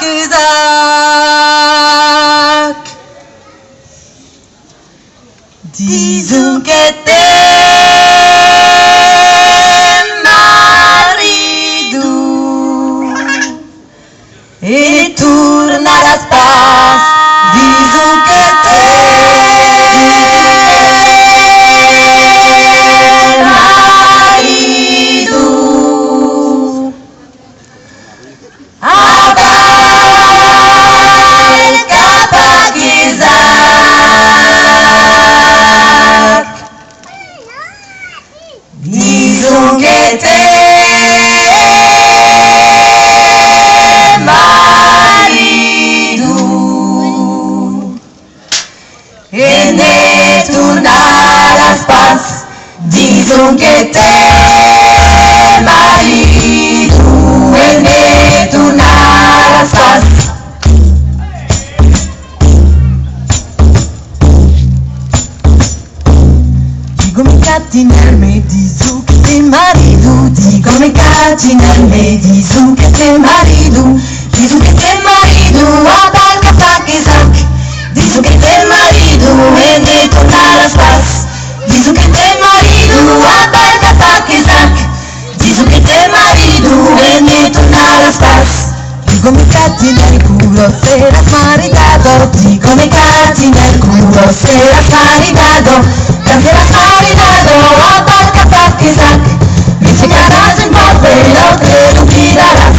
Isaac. Disons que t'es marido et tourne à l'espace. Disons que t'es marido. Abai kapak Isaac. Disons que t'es marido et ne tourne à l'espace. Disons que t'es marido et ne tourne à l'espace. Dico mi catti nel me disu che te marido. Dico mi catti nel me disu che te marido. Disu che te marido a barca pa Isaac. Disu che te marido e ne torna alla space. Disu che te marido a barca pa Isaac. Disu che te marido e ne torna alla space. Dico mi catti nel culo serás maridado. Dico mi catti nel culo serás maridado. Serás maridado a barca pa Isaac. Me enseñarás en papel lo que tú mirarás.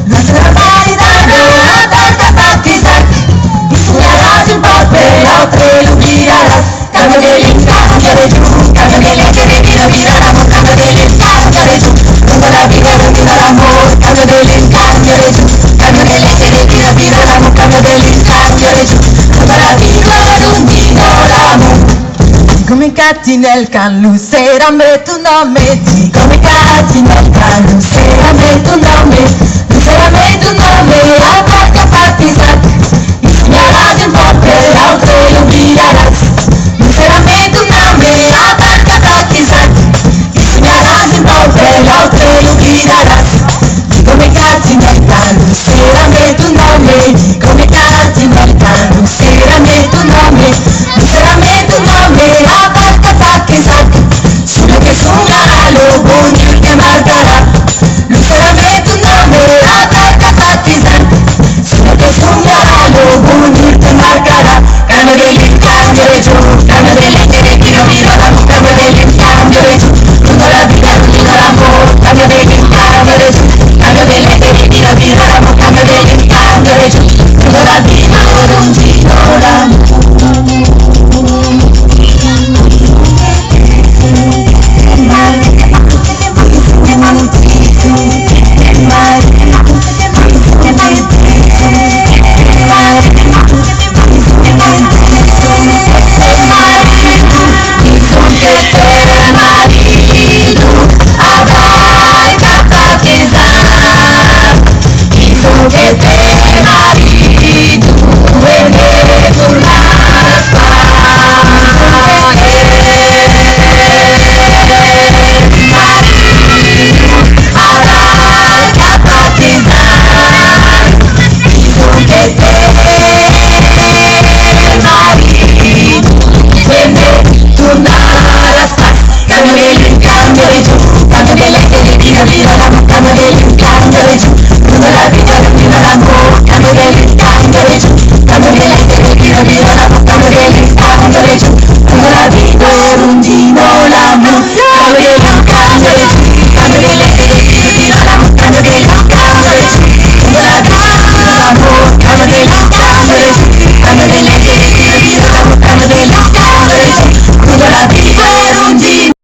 No serás maridado a barca pa Isaac. Me enseñarás en papel lo que tú mirarás. Cambio de link, cambio de you. Cambio de link, de vida, vida, amor. Cambio de link, cambio de you. Toda la vida, vida, amor. Cambio de link, cambio de you. Cambio de link, de vida, vida, amor. Cambio de link, cambio de you. Toda la vida, lunghino, l'amor. Come catti nel can, lucera me tu nome. Come catti nel can, lucera me tu nome. Lucera me tu nome, a barca pa Isaac. Enseñarás en papel, a otro lo mirarás. Lucera me tu nome, a barca pa Isaac. Enseñarás en papel, a otro lo mirarás. Come catti nel can, lucera me tu nome. Come catti nel can, lucera me tu nome. Lucera me tu nome, a barca pa Isaac. Solo que suena lo bonito que marcará. Lucera me tu nome, a barca pa Isaac. Solo que suena lo bonito que marcará. Cambio de link, cambio de yo. Cambio de link, de quiero mirar amor. Cambio de link, cambio de yo. Toda la vida, unido al amor. Cambio de link, cambio de yo. Cambio de link, de quiero mirar amor. Cambio de link, cambio de yo. Toda la vida, unido al amor. Que